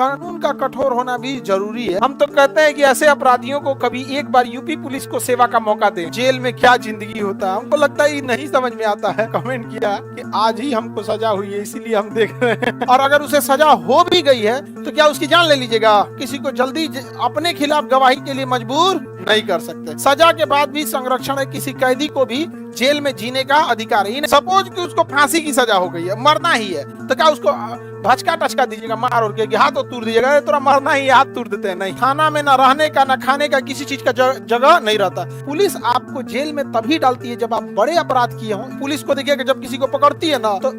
कानून का कठोर होना भी जरूरी है। हम तो कहते हैं कि ऐसे अपराधियों को कभी एक बार यूपी पुलिस को सेवा का मौका दे। जेल में क्या जिंदगी होता है, हमको लगता है नहीं समझ में आता है। कमेंट किया कि आज ही हमको सजा हुई है इसीलिए हम देख रहे हैं। और अगर उसे सजा हो भी गई है तो क्या उसकी जान ले लीजिएगा? किसी को जल्दी अपने खिलाफ गवाही के लिए मजबूर नहीं कर सकते। सजा के बाद भी संरक्षण है। किसी कैदी को भी जेल में जीने का अधिकार है। सपोज कि उसको फांसी की सजा हो गई है, मरना ही है, तो क्या उसको भचका टचका दीजिएगा, मार और के हाथ तोड़ दीजिएगा? तोरा मरना ही, हाथ तोड़ देते हैं। नहीं, खाना में ना रहने का ना खाने का किसी चीज का जगह नहीं रहता। पुलिस आपको जेल में तभी डालती है जब आप बड़े अपराध किए हो। पुलिस को देखिए कि जब किसी को पकड़ती है ना तो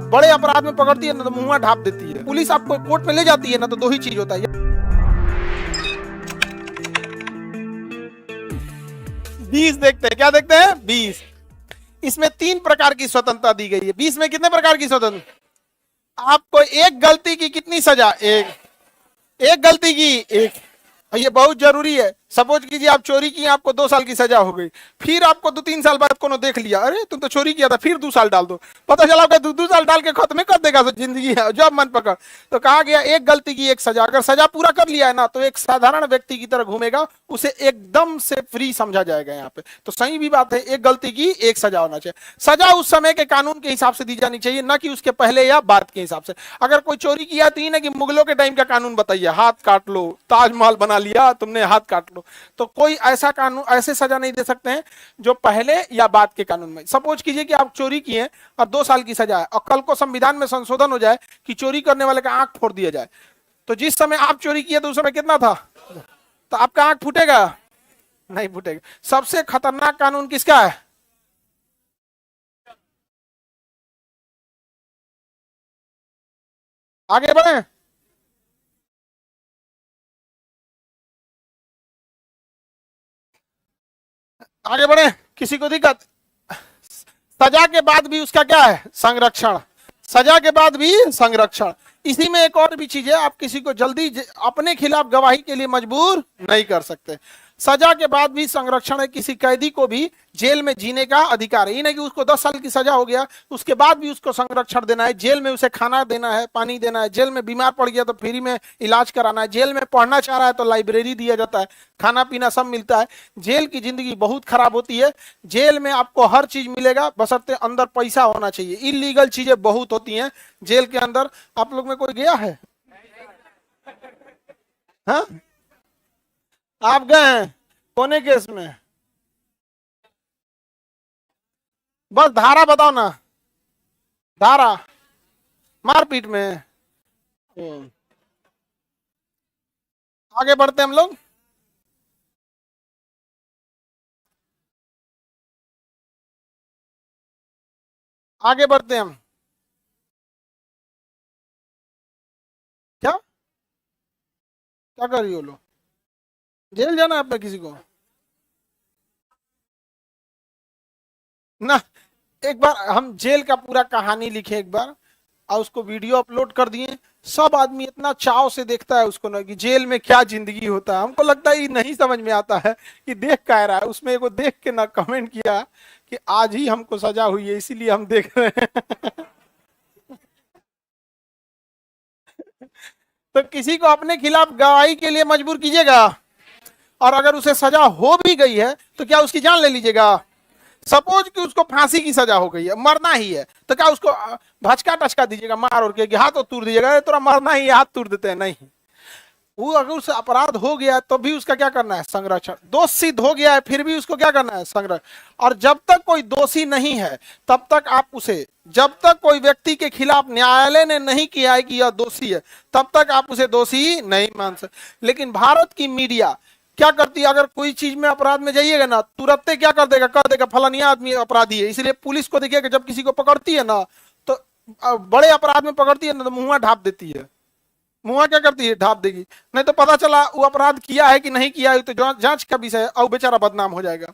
बड़े अपराध में पकड़ती है ना तो मुंह ढाप देती है। पुलिस आपको कोर्ट में ले जाती है ना तो दो ही चीज होता है। 20 देखते हैं, क्या देखते हैं? 20। इसमें 3 प्रकार की स्वतंत्रता दी गई है। 20 में कितने प्रकार की स्वतंत्रता? आपको एक गलती की कितनी सजा? एक गलती की एक। ये बहुत जरूरी है। सपोज कीजिए आप चोरी की, आपको 2 साल की सजा हो गई, फिर आपको 2-3 साल बाद कोनो देख लिया, अरे तुम तो चोरी किया था, फिर 2 साल डाल दो। पता चला 2 साल डाल के खत्म कर देगा जिंदगी है जब मन पकड़। तो कहा गया एक गलती की एक सजा। अगर सजा पूरा कर लिया है ना तो एक साधारण व्यक्ति की तरह घूमेगा, उसे एकदम से फ्री समझा जाएगा यहाँ पे। तो सही भी बात है, एक गलती की एक सजा होना चाहिए। सजा उस समय के कानून के हिसाब से दी जानी चाहिए, ना कि उसके पहले या बाद के हिसाब से। अगर कोई चोरी किया तो कि मुगलों के टाइम का कानून बताइए, हाथ काट लो, ताजमहल बना लिया तुमने, हाथ काट लो। तो कोई ऐसा कानून, ऐसे सजा नहीं दे सकते हैं जो पहले या बाद के कानून में। सपोज कीजिए कि आप चोरी किए और 2 साल की सजा है, और कल को संविधान में संशोधन हो जाए कि चोरी करने वाले का आंख फोड़ दिया जाए, तो जिस समय आप चोरी किए तो उस समय कितना था, तो आपका आंख फूटेगा? नहीं फूटेगा। सबसे खतरनाक कानून किसका है? आगे बढ़े। आगे बढ़े। किसी को दिक्कत? सजा के बाद भी उसका क्या है? संरक्षण। सजा के बाद भी संरक्षण। इसी में एक और भी चीज है, आप किसी को जल्दी अपने खिलाफ गवाही के लिए मजबूर नहीं कर सकते। सजा के बाद भी संरक्षण है। किसी कैदी को भी जेल में जीने का अधिकार है। ये नहीं कि उसको 10 साल की सजा हो गया उसके बाद भी उसको संरक्षण देना है। जेल में उसे खाना देना है, पानी देना है। जेल में बीमार पड़ गया तो फ्री में इलाज कराना है। जेल में पढ़ना चाह रहा है तो लाइब्रेरी दिया जाता है, खाना पीना सब मिलता है। जेल की जिंदगी बहुत खराब होती है। जेल में आपको हर चीज मिलेगा, बशर्ते अंदर पैसा होना चाहिए। इलीगल चीजें बहुत होती हैं जेल के अंदर। आप लोग में कोई गया है? हाँ, आप गए हैं? कोने केस में? बस धारा बताओ ना। धारा? मारपीट में? आगे बढ़ते हम लोग। आगे बढ़ते हम। क्या क्या कर रही हो लोग? जेल जाना है आपने किसी को? ना, एक बार हम जेल का पूरा कहानी लिखे एक बार और उसको वीडियो अपलोड कर दिए। सब आदमी इतना चाव से देखता है उसको ना कि जेल में क्या जिंदगी होता है। हमको लगता है नहीं समझ में आता है कि देख कह रहा है। उसमें एगो देख के ना कमेंट किया कि आज ही हमको सजा हुई है इसीलिए हम देख रहे हैं। तो किसी को अपने खिलाफ गवाही के लिए मजबूर कीजिएगा, और अगर उसे सजा हो भी गई है तो क्या उसकी जान ले लीजिएगा? सपोज कि उसको फांसी की सजा हो गई है, मरना ही है, तो क्या उसको भचका टचका दीजिएगा, मार और के हाथ तोड़ दीजिएगा? तोरा मरना ही, हाथ तोड़ देते हैं? नहीं। वो अगर उससे अपराध हो गया तो भी उसका क्या करना है? संरक्षण। दोष सिद्ध हो गया है फिर भी उसको क्या करना है? संरक्षण। और जब तक कोई दोषी नहीं है तब तक आप उसे, जब तक कोई व्यक्ति के खिलाफ न्यायालय ने नहीं किया है कि यह दोषी है, तब तक आप उसे दोषी नहीं मान सकते। लेकिन भारत की मीडिया क्या करती है? अगर कोई चीज में अपराध में जाइएगा ना, तुरंत क्या कर देगा फलानिया आदमी अपराधी है। इसलिए पुलिस को देखिए कि जब किसी को पकड़ती है ना तो बड़े अपराध में पकड़ती है ना तो मुंह ढाप देती है। मुंह क्या करती है? ढाप देगी। नहीं तो पता चला वो अपराध किया है कि नहीं किया है तो जांच का विषय है और बेचारा बदनाम हो जाएगा।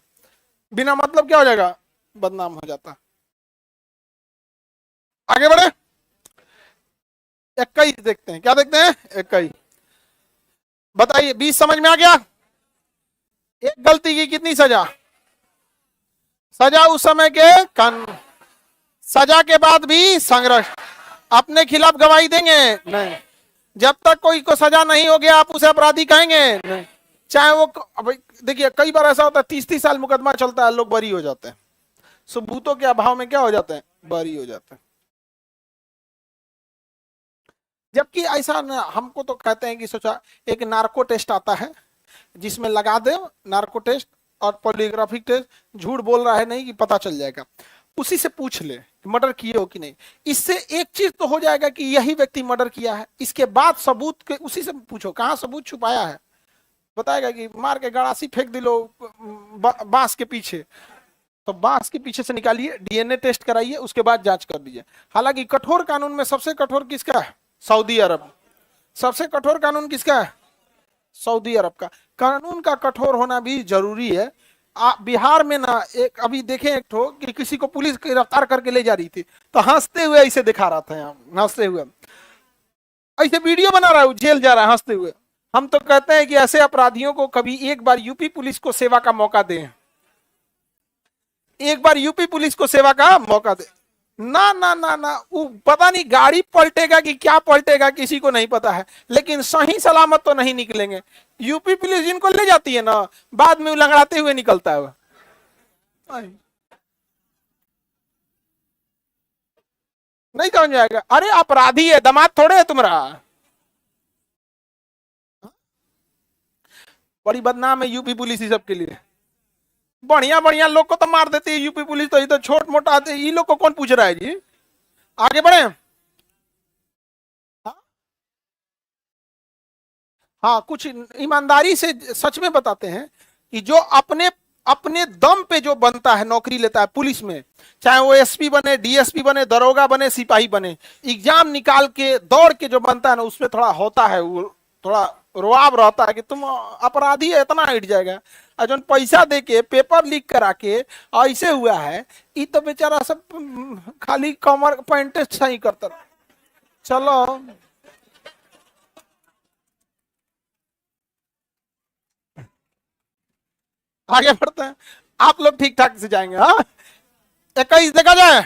बिना मतलब क्या हो जाएगा? बदनाम हो जाता। आगे बढ़े। 21 देखते हैं, क्या देखते हैं? 21। बताइए, 20 समझ में आ गया? एक गलती की कितनी सजा? सजा उस समय के कानून। सजा के बाद भी संरक्षण। अपने खिलाफ गवाही देंगे? नहीं। जब तक कोई को सजा नहीं हो गया आप उसे अपराधी कहेंगे नहीं। चाहे वो देखिए कई बार ऐसा होता है 30-30 साल मुकदमा चलता है, लोग बरी हो जाते हैं, सबूतों के अभाव में क्या हो जाते हैं, बरी हो जाते हैं। जबकि ऐसा हमको तो कहते हैं कि सोचा एक नार्को टेस्ट आता है जिसमें लगा दे नार्को टेस्ट और पॉलीग्राफिक टेस्ट, झूठ बोल रहा है नहीं कि पता चल जाएगा, उसी से पूछ ले मर्डर किए हो कि नहीं। इससे एक चीज तो हो जाएगा कि यही व्यक्ति मर्डर किया है, इसके बाद सबूत के उसी से पूछो कहां सबूत छुपाया है, बताएगा कि मार के गड़ासी फेंक दिलो बांस के पीछे, तो बांस के पीछे से निकालिए, डीएनए टेस्ट कराइए, उसके बाद जांच कर दीजिए। हालांकि कठोर कानून में सबसे कठोर किसका है, सऊदी अरब। सबसे कठोर कानून किसका है, सऊदी अरब का। कानून का कठोर होना भी जरूरी है। बिहार में ना एक अभी देखें एक ठो कि किसी को पुलिस गिरफ्तार करके ले जा रही थी, तो हंसते हुए ऐसे दिखा रहा था, यहाँ हंसते हुए ऐसे वीडियो बना रहा है, जेल जा रहा है हंसते हुए। हम तो कहते हैं कि ऐसे अपराधियों को कभी एक बार यूपी पुलिस को सेवा का मौका दें, एक बार यूपी पुलिस को सेवा का मौका दे। ना ना ना ना, वो पता नहीं गाड़ी पलटेगा कि क्या पलटेगा किसी को नहीं पता है, लेकिन सही सलामत तो नहीं निकलेंगे। यूपी पुलिस जिनको ले जाती है ना, बाद में लंगड़ाते हुए निकलता है। नहीं समझ में आएगा, अरे अपराधी है, दामाद थोड़े है तुम्हारा। बड़ी बदनाम है यूपी पुलिस इस सब के लिए। बढ़िया बढ़िया लोग को तो मार देती है यूपी पुलिस, तो ये तो छोट मोट आते, ये लोग को कौन पूछ रहा है जी। आगे बढ़े। हाँ, हाँ कुछ ईमानदारी से सच में बताते हैं कि जो अपने अपने दम पे जो बनता है, नौकरी लेता है पुलिस में, चाहे वो एसपी बने, डीएसपी बने, दरोगा बने, सिपाही बने, एग्जाम निकाल के दौड़ के जो बनता है ना, उसमें थोड़ा होता है, वो थोड़ा रुआब रहता है कि तुम अपराधी है, इतना हिट जाएगा। और जो पैसा दे के पेपर लीक करा के ऐसे हुआ है, ये तो बेचारा सब खाली कमर पैंट सही करता। चलो आगे बढ़ते हैं, आप लोग ठीक ठाक से जाएंगे। हाँ 21 देखा जाए,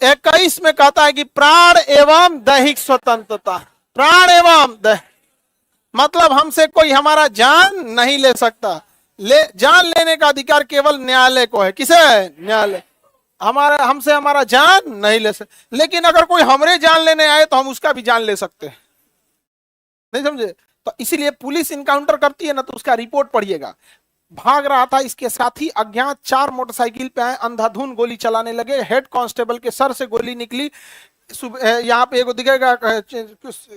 21 में कहता है कि प्राण एवं दैहिक स्वतंत्रता। प्राण एवं मतलब हमसे कोई हमारा जान नहीं ले सकता, जान लेने का अधिकार केवल न्यायालय को है। किसे है, न्यायालय। हमारा हमसे हमारा जान नहीं ले सकते, लेकिन अगर कोई हमरे जान लेने आए तो हम उसका भी जान ले सकते हैं। नहीं समझे, तो इसीलिए पुलिस इनकाउंटर करती है ना, तो उसका रिपोर्ट पढ़िएगा। भाग रहा था, इसके साथी अज्ञात 4 मोटरसाइकिल पे आए, अंधाधुंध गोली चलाने लगे, हेड कांस्टेबल के सर से गोली निकली। यहाँ पे एगो दिखेगा,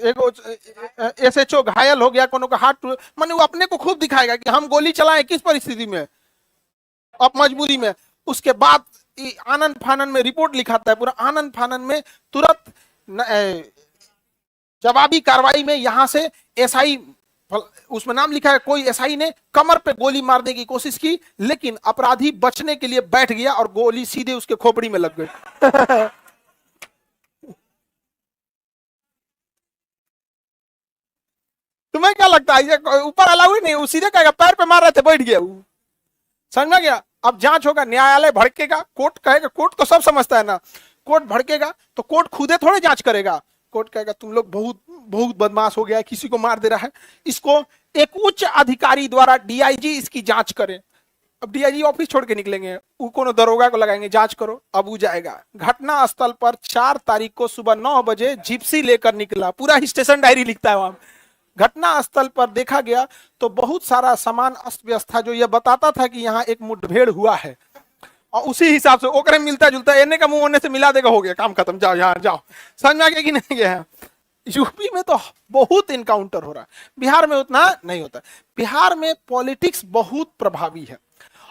एगो एसएचओ घायल हो गया, कोनो का हाथ, माने वो अपने को खूब दिखाएगा कि हम गोली चलाए किस परिस्थिति में, अब मजबूरी में। उसके बाद आनंद फानन में रिपोर्ट लिखाता है, पूरा आनंद फानन में तुरंत जवाबी कार्रवाई में यहां से एसआई, उसमें नाम लिखा है, कोई एसआई ने कमर पे गोली मारने की कोशिश की, लेकिन अपराधी बचने के लिए बैठ गया और गोली सीधे उसके खोपड़ी में लग गई। तुम्हें क्या लगता है, ऊपर अलाउ ही नहीं, वो सीधे कहेगा पैर पे मार रहे थे बैठ गया, समझ में गया। अब जांच होगा, न्यायालय भड़केगा, कोर्ट कहेगा, कोर्ट तो सब समझता है ना, कोर्ट भड़केगा तो कोर्ट खुदे थोड़े जांच करेगा, कोर्ट कहेगा तुम लोग बहुत बहुत बदमाश हो गया है, किसी को मार दे रहा है, इसको एक उच्च अधिकारी द्वारा डीआईजी इसकी जांच करे। अब डीआईजी ऑफिस छोड़ के निकलेंगे, वो कोनो दरोगा को लगाएंगे, जांच करो। अब वो जाएगा घटना स्थल पर 4 तारीख को सुबह 9 बजे जिप्सी लेकर निकला, पूरा स्टेशन डायरी लिखता है वहां। घटना स्थल पर देखा गया तो बहुत सारा सामान अस्त व्यस्त था, जो यह बताता था कि यहाँ एक मुठभेड़ हुआ है, और उसी हिसाब से ओकरे मिलता जुलता एने का मुंह होने से मिला देगा, हो गया काम खत्म, जाओ यहाँ जाओ। समझ में आ गया कि नहीं गया। यूपी में तो बहुत इनकाउंटर हो रहा है, बिहार में उतना नहीं होता। बिहार में पॉलिटिक्स बहुत प्रभावी है।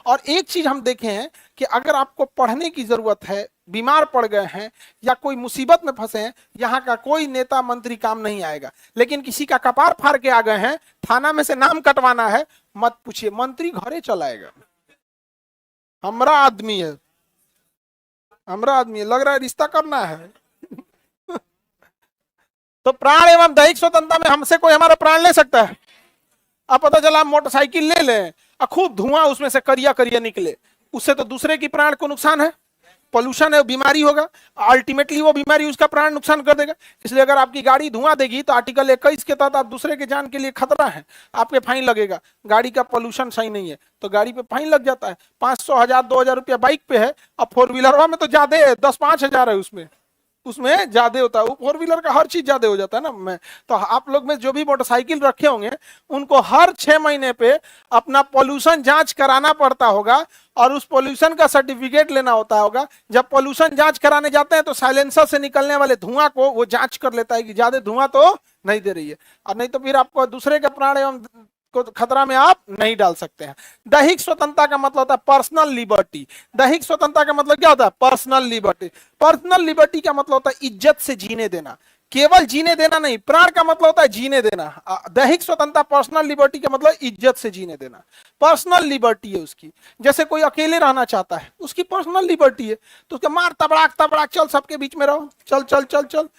और एक चीज हम देखे हैं कि अगर आपको पढ़ने की जरूरत है, बीमार पड़ गए हैं या कोई मुसीबत में फंसे हैं, यहाँ का कोई नेता मंत्री काम नहीं आएगा। लेकिन किसी का कपार फाड़ के आ गए हैं, थाना में से नाम कटवाना है, मत पूछिए, मंत्री घरे चलाएगा। हमरा आदमी है, हमरा आदमी है, लग रहा है रिश्ता करना है। तो प्राण एवं दैहिक स्वतंत्रता में हमसे कोई हमारा प्राण ले सकता है। अब पता चला हम मोटरसाइकिल ले लें और खूब धुआं उसमें से करिया करिया निकले, उससे तो दूसरे की प्राण को नुकसान है। पोल्यूशन है, बीमारी होगा, अल्टीमेटली वो बीमारी उसका प्राण नुकसान कर देगा। इसलिए अगर आपकी गाड़ी धुआं देगी तो आर्टिकल 21 के तहत आप दूसरे के जान के लिए खतरा है, आपके फाइन लगेगा। गाड़ी का पोल्यूशन सही नहीं है तो गाड़ी पे फाइन लग जाता है, 500, 1000, 2000 रुपया बाइक पे है। अब फोर व्हीलर में तो ज्यादा है, 10-5 हजार है, उसमें ज्यादा होता है। वो फोर व्हीलर का हर चीज ज्यादा हो जाता है ना। मैं तो आप लोग में जो भी मोटरसाइकिल रखे होंगे उनको हर 6 महीने पे अपना पोल्यूशन जांच कराना पड़ता होगा और उस पोल्यूशन का सर्टिफिकेट लेना होता होगा। जब पोल्यूशन जांच कराने जाते हैं तो साइलेंसर से निकलने वाले धुआं को वो जांच कर लेता है कि ज्यादा धुआं तो नहीं दे रही है, और नहीं तो फिर आपको दूसरे का प्राण एवं को खतरा में आप नहीं डाल सकते हैं। दैहिक स्वतंत्रता का मतलब होता है पर्सनल लिबर्टी। दैहिक स्वतंत्रता का मतलब क्या होता है? Personal liberty. पर्सनल लिबर्टी का मतलब होता है इज्जत से जीने देना, केवल जीने देना नहीं, प्राण का मतलब होता है जीने देना। दैहिक स्वतंत्रता पर्सनल लिबर्टी का मतलब इज्जत से जीने देना, पर्सनल लिबर्टी है उसकी। जैसे कोई अकेले रहना चाहता है, उसकी पर्सनल लिबर्टी है, तो उसका मार तबड़ाक तबड़ाक, चल सबके बीच में रहो, चल चल चल चल।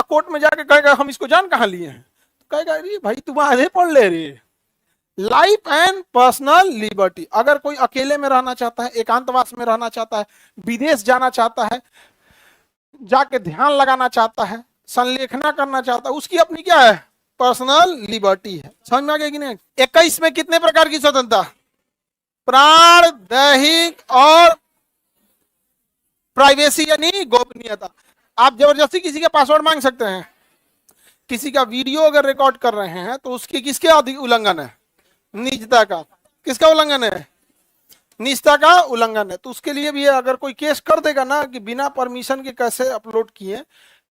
कोर्ट में जाके कहेगा हम इसको जान कहां लिए हैं, कहेगा अरे भाई तुम आधे पढ़ ले रहे। Life and personal liberty. अगर कोई अकेले में रहना चाहता है, एकांतवास में रहना चाहता है, विदेश जाना चाहता है, जाके ध्यान लगाना चाहता है, संलेखना करना चाहता है, उसकी अपनी क्या है? पर्सनल लिबर्टी है। समझ में आ गया कि नहीं? 21 में कितने प्रकार की स्वतंत्रता? प्राण, दैहिक और प्राइवेसी यानी गोपनीयता। आप जबरदस्ती किसी का पासवर्ड मांग सकते हैं, किसी का वीडियो अगर रिकॉर्ड कर रहे हैं तो उसकी किसके उल्लंघन है? निजता का। किसका उल्लंघन है? निजता का उल्लंघन है। तो उसके लिए भी अगर कोई केस कर देगा ना कि बिना परमिशन के कैसे अपलोड किए,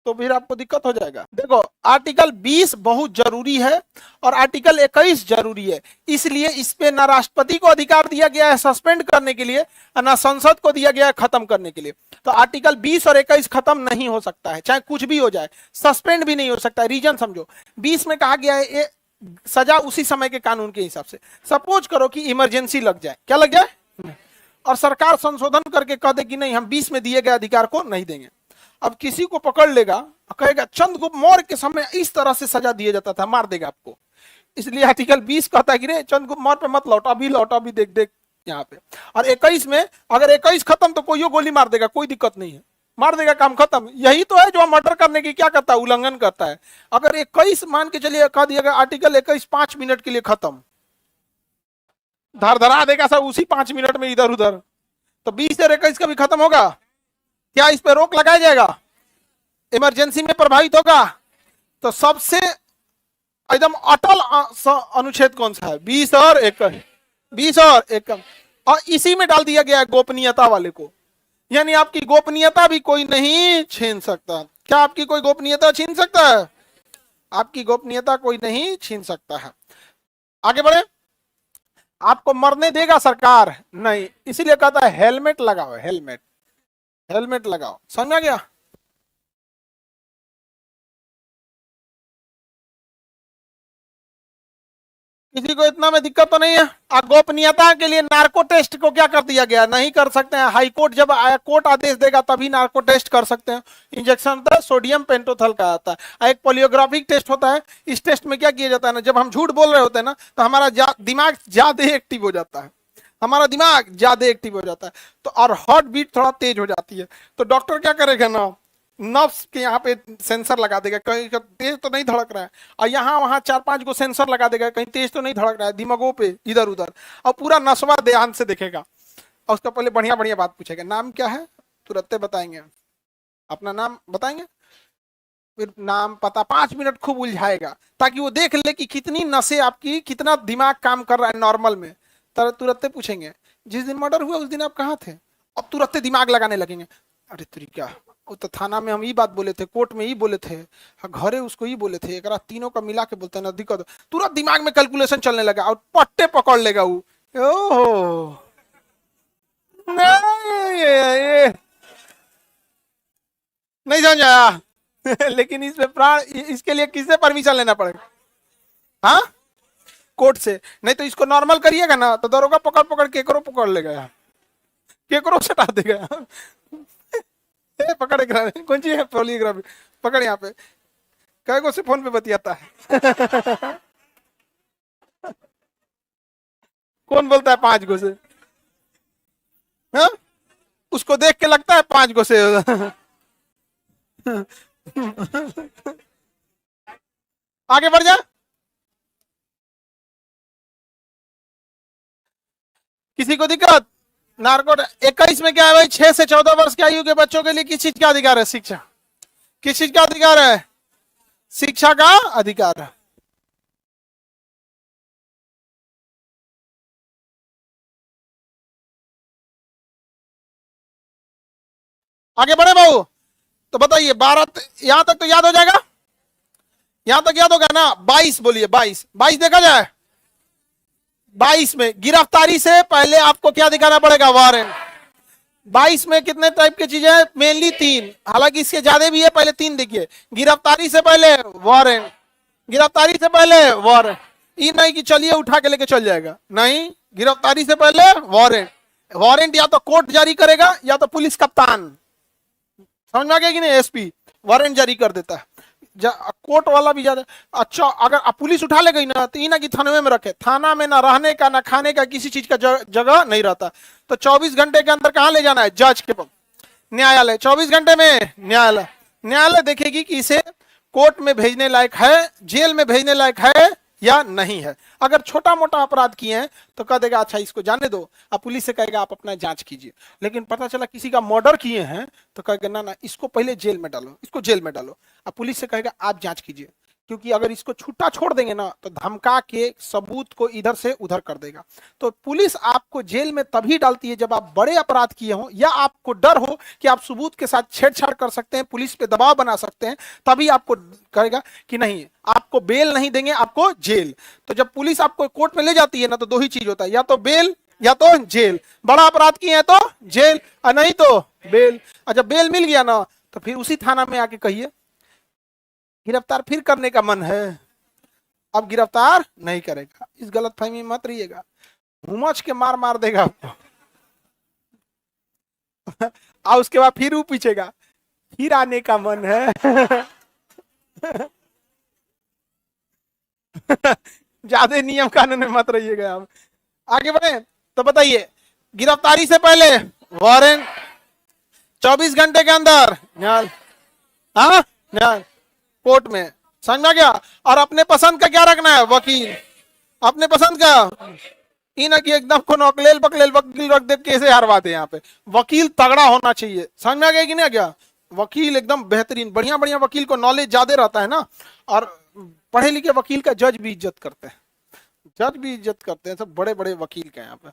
तो फिर आपको दिक्कत हो जाएगा। देखो आर्टिकल 20 बहुत जरूरी है और आर्टिकल 21 जरूरी है, इसलिए इस पे ना राष्ट्रपति को अधिकार दिया गया है सस्पेंड करने के लिए और ना संसद को दिया गया है खत्म करने के लिए। तो आर्टिकल 20 और 21 खत्म नहीं हो सकता है, चाहे कुछ भी हो जाए, सस्पेंड भी नहीं हो सकता है। रीजन समझो, 20 में कहा गया है सजा उसी समय के कानून के हिसाब से। सपोज करो कि इमरजेंसी लग जाए, क्या लग जाए, और सरकार संशोधन करके कह दे कि नहीं हम 20 में दिए गए अधिकार को नहीं देंगे। अब किसी को पकड़ लेगा, कहेगा चंद्रगुप्त मौर्य के समय इस तरह से सजा दिया जाता था, मार देगा आपको। इसलिए आर्टिकल 20 कहता है कि नहीं चंद्रगुप्त मौर्य पे मत लौटा, अभी लौटा, अभी देख देख यहाँ पे। और 21 में अगर 21 खत्म तो कोई गोली मार देगा, कोई दिक्कत नहीं है, मार देगा, काम खत्म। यही तो है जो मर्डर करने की क्या करता है? उल्लंघन करता है। अगर 21 मान के चलिए कह दिया गया आर्टिकल 21 5 मिनट के लिए खत्म, धर धरा देगा सब उसी 5 मिनट में इधर उधर, तो 20 और 21 का भी खत्म होगा। क्या इस पे रोक लगाया जाएगा? इमरजेंसी में प्रभावित होगा? तो सबसे एकदम अटल अनुच्छेद कौन सा है? 20 और 21। 20 और 21 और इसी में डाल दिया गया है गोपनीयता वाले को, यानी आपकी गोपनीयता भी कोई नहीं छीन सकता। क्या आपकी कोई गोपनीयता छीन सकता है? आपकी गोपनीयता कोई नहीं छीन सकता है। आगे बढ़े। आपको मरने देगा सरकार? नहीं, इसीलिए कहता है हेलमेट लगाओ, हेलमेट, हेलमेट लगाओ। समझ में आ गया? किसी को इतना में दिक्कत तो नहीं है। गोपनीयता के लिए नार्को टेस्ट को क्या कर दिया गया? नहीं कर सकते हैं। हाई कोर्ट जब कोर्ट आदेश देगा तभी नार्को टेस्ट कर सकते हैं। इंजेक्शन होता है सोडियम पेंटोथल का आता है, एक पोलियोग्राफिक टेस्ट होता है। इस टेस्ट में क्या किया जाता है ना, जब हम झूठ बोल रहे होते हैं ना तो हमारा दिमाग ज्यादा एक्टिव हो जाता है, हमारा दिमाग ज्यादा एक्टिव हो जाता है, तो और हार्ट बीट थोड़ा तेज हो जाती है। तो डॉक्टर क्या करेगा ना, नर्व्स के यहाँ पे सेंसर लगा देगा, कहीं तेज तो नहीं धड़क रहा है, और यहाँ वहां 4-5 को सेंसर लगा देगा, कहीं तेज तो नहीं धड़क रहा है, दिमागों पे इधर उधर, और पूरा नस्वा ध्यान से देखेगा। और उसका पहले बढ़िया बढ़िया बात पूछेगा, नाम क्या है, तुरंत बताएंगे, अपना नाम बताएंगे, फिर नाम पता, 5 मिनट खूब उलझाएगा ताकि वो देख ले कि कितनी नसें आपकी, कितना दिमाग काम कर रहा है नॉर्मल में। तुरंत पूछेंगे जिस दिन मर्डर हुआ उस दिन आप कहाँ थे, अब तुरंत दिमाग लगाने लगेंगे, अरे तुरी क्या, वो तो थाना में हम ये बात बोले थे, कोर्ट में ही बोले थे, घरे उसको ही बोले थे, एक तीनों का मिला के बोलते हैं ना, दिक्कत तुरंत दिमाग में कैलकुलेशन चलने लगा और पट्टे पकड़ लेगा वो। ओहो नहीं समझ आया। लेकिन इसमें प्राण, इसके लिए किससे परमिशन लेना पड़ेगा? हाँ, कोर्ट से। नहीं तो इसको नॉर्मल करिएगा ना तो दरोगा पकड़ पकड़ केकरो पकड़ लेगा, केकरो सटा देगा। पकड़ कौन सी है पोलियोग्राफी, पकड़ यहाँ पे, कई को से फोन पे बतियाता है। कौन बोलता है 5 गो से? हाँ? उसको देख के लगता है 5 गो से आगे बढ़ जा। किसी को दिक्कत? नार्को 21 में क्या है भाई, 6 से 14 वर्ष की आयु के बच्चों के लिए किस चीज का अधिकार है? शिक्षा। किस चीज का अधिकार है? शिक्षा का अधिकार है। आगे बढ़े बाबू। तो बताइए 12 यहां तक तो याद हो जाएगा, यहां तक याद होगा ना? 22 बोलिए, 22 22 देखा जाए। 22 में गिरफ्तारी से पहले आपको क्या दिखाना पड़ेगा? वारंट। 22 में कितने टाइप की चीजें हैं? मेनली 3, हालांकि इसके ज्यादा भी है, पहले 3 देखिए। गिरफ्तारी से पहले वारंट, गिरफ्तारी से पहले वारंट। ये नहीं कि चलिए उठा के लेके चल जाएगा, नहीं, गिरफ्तारी से पहले वारंट। वारंट या तो कोर्ट जारी करेगा या तो पुलिस कप्तान, समझ में आ गया कि नहीं? एसपी वारंट जारी कर देता है, कोर्ट वाला भी ज्यादा अच्छा। अगर पुलिस उठा ले गई ना तो इना की थाने में रखे, थाना में ना रहने का ना खाने का किसी चीज का जगह नहीं रहता। तो 24 घंटे के अंदर कहां ले जाना है? जज के पास, न्यायालय। 24 घंटे में न्यायालय, न्यायालय देखेगी कि इसे कोर्ट में भेजने लायक है, जेल में भेजने लायक है या नहीं है। अगर छोटा मोटा अपराध किए हैं तो कह देगा अच्छा इसको जाने दो, अब पुलिस से कहेगा आप अपना जांच कीजिए। लेकिन पता चला किसी का मर्डर किए हैं तो कहेगा ना ना इसको पहले जेल में डालो, इसको जेल में डालो। अब पुलिस से कहेगा आप जांच कीजिए, क्योंकि अगर इसको छुट्टा छोड़ देंगे ना तो धमका के सबूत को इधर से उधर कर देगा। तो पुलिस आपको जेल में तभी डालती है जब आप बड़े अपराध किए हो या आपको डर हो कि आप सबूत के साथ छेड़छाड़ कर सकते हैं, पुलिस पे दबाव बना सकते हैं, तभी आपको कहेगा कि नहीं आपको बेल नहीं देंगे, आपको जेल। तो जब पुलिस आपको कोर्ट में ले जाती है ना तो 2 ही चीज होता है, या तो बेल या तो जेल। बड़ा अपराध किए हैं तो जेल और नहीं तो बेल। और जब बेल मिल गया ना तो फिर उसी थाना में आके कहिए गिरफ्तार फिर करने का मन है, अब गिरफ्तार नहीं करेगा। इस गलत फहमी में मत रहिएगा, घूमच के मार मार देगा आपको और उसके बाद फिर वो पूछेगा फिर आने का मन है ज्यादा नियम कानून में मत रहिएगा आप। आगे बढ़े तो बताइए, गिरफ्तारी से पहले वारंट, 24 घंटे के अंदर न्यायालय, हाँ न्यायालय कोर्ट में, समझ में आ गया? और अपने पसंद का क्या रखना है? वकील, अपने पसंद का। इन की एकदम को नकलेल बकलेल वकील रख दे, कैसे हरवा दे? यहाँ पे वकील तगड़ा होना चाहिए, समझ में आ गया कि नहीं? क्या वकील एकदम बेहतरीन, बढ़िया बढ़िया वकील को नॉलेज ज्यादा रहता है ना, और पढ़े लिखे वकील का जज भी इज्जत करते हैं, जज भी इज्जत करते हैं, सब बड़े बड़े वकील के यहाँ पे।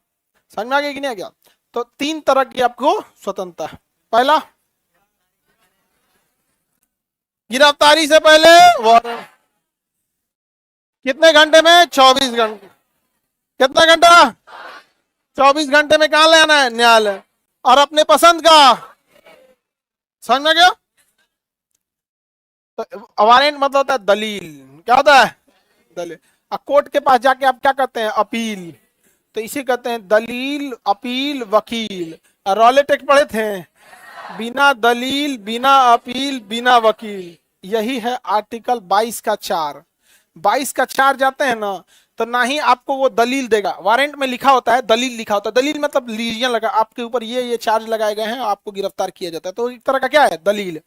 समझ में आ गया कि नहीं? क्या तो 3 तरह की आपको स्वतंत्रता है। पहला गिरफ्तारी से पहले वारंट, कितने घंटे में? 24 घंटे। कितना घंटा? 24 घंटे में कहां ले आना है? न्यायालय। और अपने पसंद का, समझ में गया? तो वारंट मतलब होता है दलील, क्या होता है? दलील। कोर्ट के पास जाके आप क्या करते हैं? अपील। तो इसे कहते हैं दलील, अपील, वकील। रॉले टेक पढ़े थे, बिना दलील, बिना अपील, बिना वकील। यही है आर्टिकल 22 का 4। 22 का 4 जाते हैं ना तो ना ही आपको वो दलील देगा, वारंट में लिखा होता है दलील लिखा होता है। दलील मतलब लीजियन लगा, आपके ऊपर ये चार्ज लगाए गए हैं, आपको गिरफ्तार किया जाता है, तो एक तरह का क्या है? दलील।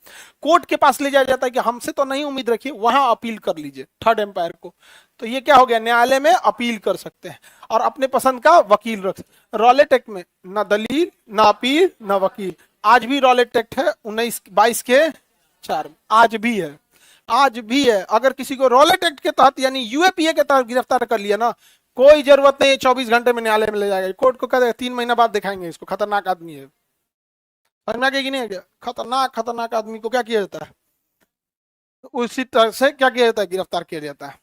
कोर्ट के पास ले जाया जाता है कि हमसे तो नहीं उम्मीद रखिए, वहां अपील कर लीजिए थर्ड एम्पायर को। तो ये क्या हो गया? न्यायालय में अपील कर सकते हैं और अपने पसंद का वकील रख सकते। रॉलेट एक्ट में ना दलील, ना अपील, ना वकील। आज भी रॉलेट एक्ट है 1922 के 4, आज भी है, आज भी है। अगर किसी को रॉलेट एक्ट के तहत यानी यूएपीए के तहत गिरफ्तार कर लिया ना, कोई जरूरत नहीं 24 घंटे में न्यायालय में ले जाएगा, कोर्ट को कह देगा 3 महीना बाद दिखाएंगे इसको, खतरनाक आदमी है। समझ में आ गया कि नहीं? खतरनाक आदमी को क्या किया जाता है? उसी तरह से क्या किया जाता है? गिरफ्तार किया जाता है।